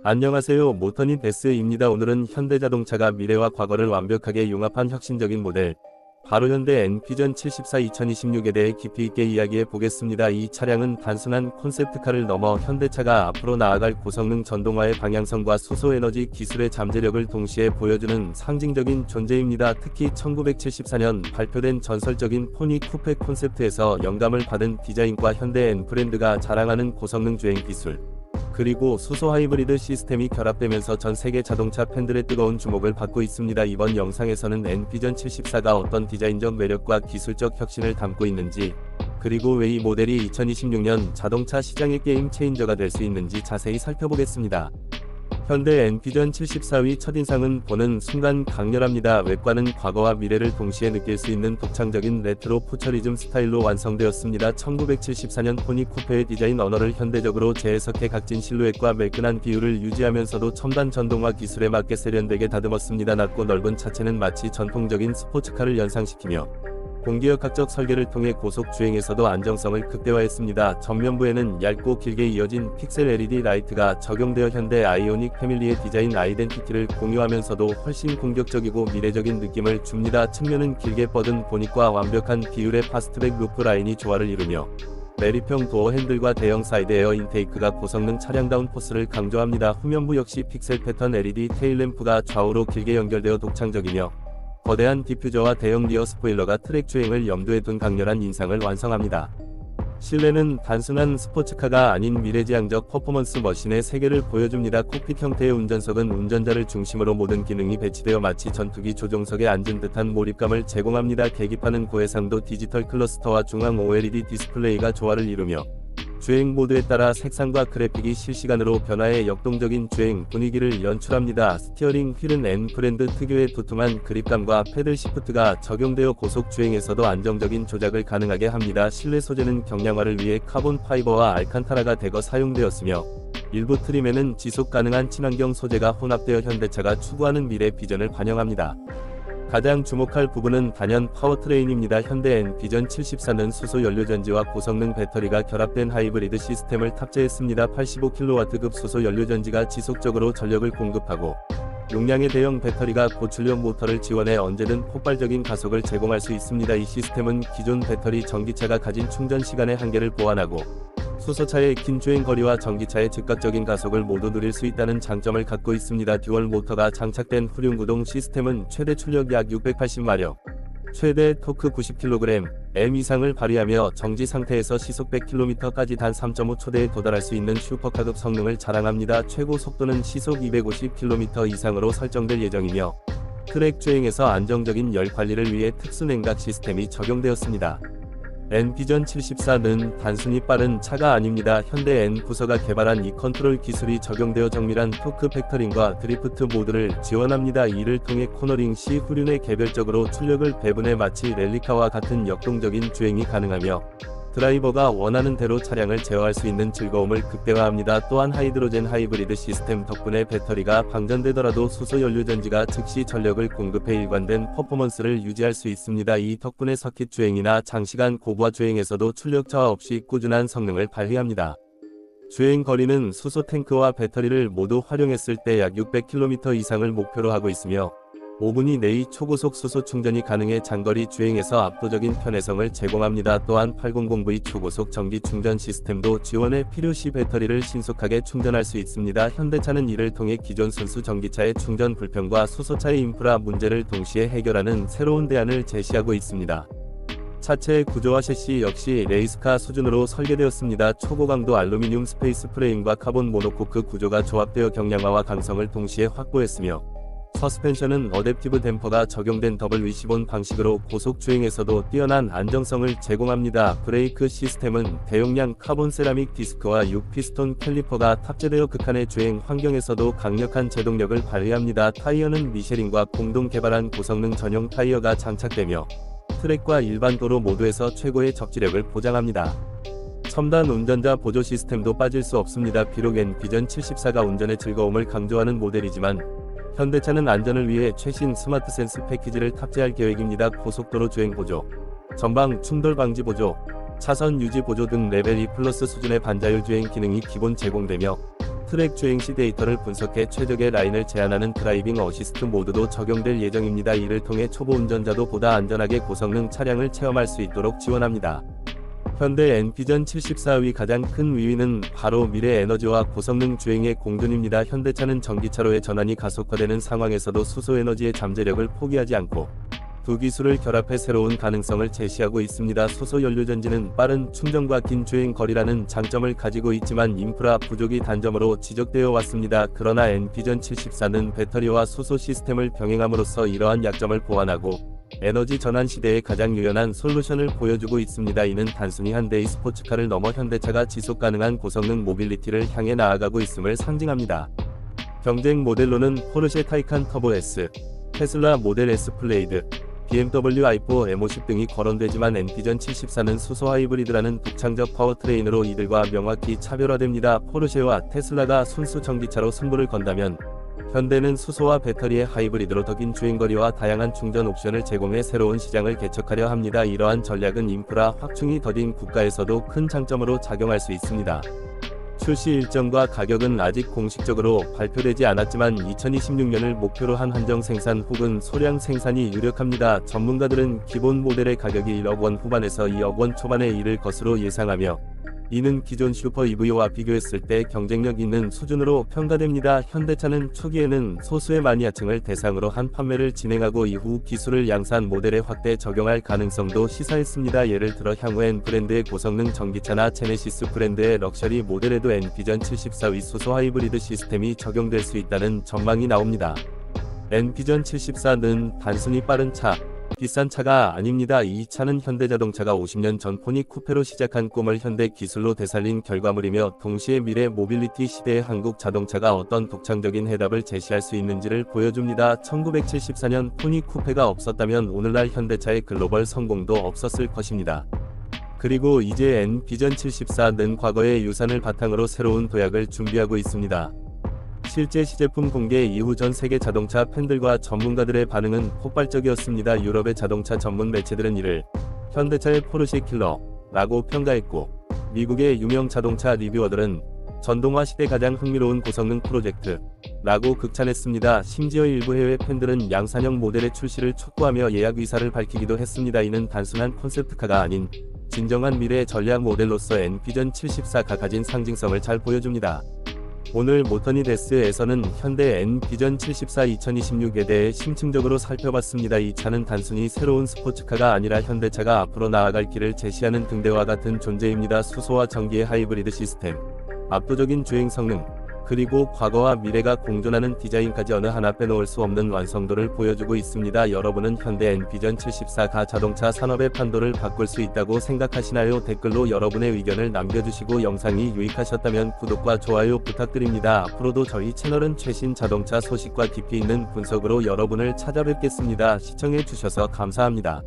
안녕하세요. 모터닛 S입니다. 오늘은 현대자동차가 미래와 과거를 완벽하게 융합한 혁신적인 모델, 바로 현대 엔비전 74 2026에 대해 깊이 있게 이야기해 보겠습니다. 이 차량은 단순한 콘셉트카를 넘어 현대차가 앞으로 나아갈 고성능 전동화의 방향성과 수소에너지 기술의 잠재력을 동시에 보여주는 상징적인 존재입니다. 특히 1974년 발표된 전설적인 포니 쿠페 콘셉트에서 영감을 받은 디자인과 현대 N 브랜드가 자랑하는 고성능 주행 기술, 그리고 수소 하이브리드 시스템이 결합되면서 전 세계 자동차 팬들의 뜨거운 주목을 받고 있습니다. 이번 영상에서는 엔비전 74가 어떤 디자인적 매력과 기술적 혁신을 담고 있는지, 그리고 왜 이 모델이 2026년 자동차 시장의 게임 체인저가 될 수 있는지 자세히 살펴보겠습니다. 현대 엔비전 74의 첫인상은 보는 순간 강렬합니다. 외관은 과거와 미래를 동시에 느낄 수 있는 독창적인 레트로 푸처리즘 스타일로 완성되었습니다. 1974년 포니 쿠페의 디자인 언어를 현대적으로 재해석해 각진 실루엣과 매끈한 비율을 유지하면서도 첨단 전동화 기술에 맞게 세련되게 다듬었습니다. 낮고 넓은 차체는 마치 전통적인 스포츠카를 연상시키며 공기역학적 설계를 통해 고속 주행에서도 안정성을 극대화했습니다. 전면부에는 얇고 길게 이어진 픽셀 LED 라이트가 적용되어 현대 아이오닉 패밀리의 디자인 아이덴티티를 공유하면서도 훨씬 공격적이고 미래적인 느낌을 줍니다. 측면은 길게 뻗은 보닛과 완벽한 비율의 파스트백 루프 라인이 조화를 이루며 내리평 도어 핸들과 대형 사이드 에어 인테이크가 고성능 차량다운 포스를 강조합니다. 후면부 역시 픽셀 패턴 LED 테일램프가 좌우로 길게 연결되어 독창적이며 거대한 디퓨저와 대형 리어 스포일러가 트랙 주행을 염두에 둔 강렬한 인상을 완성합니다. 실내는 단순한 스포츠카가 아닌 미래지향적 퍼포먼스 머신의 세계를 보여줍니다. 콕핏 형태의 운전석은 운전자를 중심으로 모든 기능이 배치되어 마치 전투기 조종석에 앉은 듯한 몰입감을 제공합니다. 계기판은 고해상도 디지털 클러스터와 중앙 OLED 디스플레이가 조화를 이루며 주행 모드에 따라 색상과 그래픽이 실시간으로 변화해 역동적인 주행 분위기를 연출합니다. 스티어링 휠은 N 브랜드 특유의 두툼한 그립감과 패들 시프트가 적용되어 고속 주행에서도 안정적인 조작을 가능하게 합니다. 실내 소재는 경량화를 위해 카본 파이버와 알칸타라가 대거 사용되었으며 일부 트림에는 지속 가능한 친환경 소재가 혼합되어 현대차가 추구하는 미래 비전을 반영합니다. 가장 주목할 부분은 단연 파워트레인입니다. 현대 엔비전 74는 수소 연료전지와 고성능 배터리가 결합된 하이브리드 시스템을 탑재했습니다. 85kW급 수소 연료전지가 지속적으로 전력을 공급하고 용량의 대형 배터리가 고출력 모터를 지원해 언제든 폭발적인 가속을 제공할 수 있습니다. 이 시스템은 기존 배터리 전기차가 가진 충전 시간의 한계를 보완하고 수소차의 긴 주행 거리와 전기차의 즉각적인 가속을 모두 누릴 수 있다는 장점을 갖고 있습니다. 듀얼 모터가 장착된 후륜구동 시스템은 최대 출력 약 680마력, 최대 토크 90kg, M 이상을 발휘하며 정지 상태에서 시속 100km까지 단 3.5초대에 도달할 수 있는 슈퍼카급 성능을 자랑합니다. 최고 속도는 시속 250km 이상으로 설정될 예정이며 트랙 주행에서 안정적인 열 관리를 위해 특수 냉각 시스템이 적용되었습니다. 엔비전 74는 단순히 빠른 차가 아닙니다. 현대 N 부서가 개발한 이 컨트롤 기술이 적용되어 정밀한 토크 팩터링과 드리프트 모드를 지원합니다. 이를 통해 코너링 시 후륜에 개별적으로 출력을 배분해 마치 랠리카와 같은 역동적인 주행이 가능하며 드라이버가 원하는 대로 차량을 제어할 수 있는 즐거움을 극대화합니다. 또한 하이드로젠 하이브리드 시스템 덕분에 배터리가 방전되더라도 수소 연료전지가 즉시 전력을 공급해 일관된 퍼포먼스를 유지할 수 있습니다. 이 덕분에 서킷 주행이나 장시간 고부하 주행에서도 출력 저하 없이 꾸준한 성능을 발휘합니다. 주행 거리는 수소 탱크와 배터리를 모두 활용했을 때 약 600km 이상을 목표로 하고 있으며 5분 이내의 초고속 수소 충전이 가능해 장거리 주행에서 압도적인 편의성을 제공합니다. 또한 800V 초고속 전기 충전 시스템도 지원해 필요시 배터리를 신속하게 충전할 수 있습니다. 현대차는 이를 통해 기존 순수 전기차의 충전 불평과 수소차의 인프라 문제를 동시에 해결하는 새로운 대안을 제시하고 있습니다. 차체의 구조와 셰시 역시 레이스카 수준으로 설계되었습니다. 초고강도 알루미늄 스페이스 프레임과 카본 모노코크 구조가 조합되어 경량화와 강성을 동시에 확보했으며 서스펜션은 어댑티브 댐퍼가 적용된 더블 위시본 방식으로 고속 주행에서도 뛰어난 안정성을 제공합니다. 브레이크 시스템은 대용량 카본 세라믹 디스크와 6피스톤 캘리퍼가 탑재되어 극한의 주행 환경에서도 강력한 제동력을 발휘합니다. 타이어는 미쉐린과 공동 개발한 고성능 전용 타이어가 장착되며 트랙과 일반 도로 모두에서 최고의 적지력을 보장합니다. 첨단 운전자 보조 시스템도 빠질 수 없습니다. 비록 엔비전 74가 운전의 즐거움을 강조하는 모델이지만 현대차는 안전을 위해 최신 스마트 센스 패키지를 탑재할 계획입니다. 고속도로 주행 보조, 전방 충돌 방지 보조, 차선 유지 보조 등 레벨 2+ 수준의 반자율 주행 기능이 기본 제공되며 트랙 주행시 데이터를 분석해 최적의 라인을 제한하는 드라이빙 어시스트 모드도 적용될 예정입니다. 이를 통해 초보 운전자도 보다 안전하게 고성능 차량을 체험할 수 있도록 지원합니다. 현대 엔비전 74의 가장 큰 위위는 바로 미래 에너지와 고성능 주행의 공존입니다. 현대차는 전기차로의 전환이 가속화되는 상황에서도 수소에너지의 잠재력을 포기하지 않고 두 기술을 결합해 새로운 가능성을 제시하고 있습니다. 수소연료전지는 빠른 충전과 긴 주행 거리라는 장점을 가지고 있지만 인프라 부족이 단점으로 지적되어 왔습니다. 그러나 엔비전 74는 배터리와 수소 시스템을 병행함으로써 이러한 약점을 보완하고 에너지 전환 시대에 가장 유연한 솔루션을 보여주고 있습니다. 이는 단순히 한 대의 스포츠카를 넘어 현대차가 지속 가능한 고성능 모빌리티를 향해 나아가고 있음을 상징합니다. 경쟁 모델로는 포르쉐 타이칸 터보 S, 테슬라 모델 S 플레이드, BMW i4 M50 등이 거론되지만 엔비전 74는 수소 하이브리드라는 독창적 파워트레인으로 이들과 명확히 차별화됩니다. 포르쉐와 테슬라가 순수 전기차로 승부를 건다면 현대는 수소와 배터리의 하이브리드로 더 긴 주행거리와 다양한 충전 옵션을 제공해 새로운 시장을 개척하려 합니다. 이러한 전략은 인프라 확충이 더딘 국가에서도 큰 장점으로 작용할 수 있습니다. 출시 일정과 가격은 아직 공식적으로 발표되지 않았지만 2026년을 목표로 한 한정 생산 혹은 소량 생산이 유력합니다. 전문가들은 기본 모델의 가격이 1억 원 후반에서 2억 원 초반에 이를 것으로 예상하며 이는 기존 슈퍼 EV와 비교했을 때 경쟁력 있는 수준으로 평가됩니다. 현대차는 초기에는 소수의 마니아층을 대상으로 한 판매를 진행하고 이후 기술을 양산 모델에 확대 적용할 가능성도 시사했습니다. 예를 들어 향후엔 브랜드의 고성능 전기차나 제네시스 브랜드의 럭셔리 모델에도 엔비전 74의 수소 하이브리드 시스템이 적용될 수 있다는 전망이 나옵니다. 엔비전 74는 단순히 빠른 차, 비싼 차가 아닙니다. 이 차는 현대자동차가 50년 전 포니 쿠페로 시작한 꿈을 현대 기술로 되살린 결과물이며 동시에 미래 모빌리티 시대의 한국 자동차가 어떤 독창적인 해답을 제시할 수 있는지를 보여줍니다. 1974년 포니 쿠페가 없었다면 오늘날 현대차의 글로벌 성공도 없었을 것입니다. 그리고 이제 엔비전 74는 과거의 유산을 바탕으로 새로운 도약을 준비하고 있습니다. 실제 시제품 공개 이후 전 세계 자동차 팬들과 전문가들의 반응은 폭발적이었습니다. 유럽의 자동차 전문 매체들은 이를 현대차의 포르쉐 킬러라고 평가했고 미국의 유명 자동차 리뷰어들은 전동화 시대 가장 흥미로운 고성능 프로젝트라고 극찬했습니다. 심지어 일부 해외 팬들은 양산형 모델의 출시를 촉구하며 예약 의사를 밝히기도 했습니다. 이는 단순한 콘셉트카가 아닌 진정한 미래 전략 모델로서 엔비전 74가 가진 상징성을 잘 보여줍니다. 오늘 모터닛 S에서는 현대 엔비전 74 2026에 대해 심층적으로 살펴봤습니다. 이 차는 단순히 새로운 스포츠카가 아니라 현대차가 앞으로 나아갈 길을 제시하는 등대와 같은 존재입니다. 수소와 전기의 하이브리드 시스템, 압도적인 주행 성능, 그리고 과거와 미래가 공존하는 디자인까지 어느 하나 빼놓을 수 없는 완성도를 보여주고 있습니다. 여러분은 현대 엔비전 74가 자동차 산업의 판도를 바꿀 수 있다고 생각하시나요? 댓글로 여러분의 의견을 남겨주시고 영상이 유익하셨다면 구독과 좋아요 부탁드립니다. 앞으로도 저희 채널은 최신 자동차 소식과 깊이 있는 분석으로 여러분을 찾아뵙겠습니다. 시청해주셔서 감사합니다.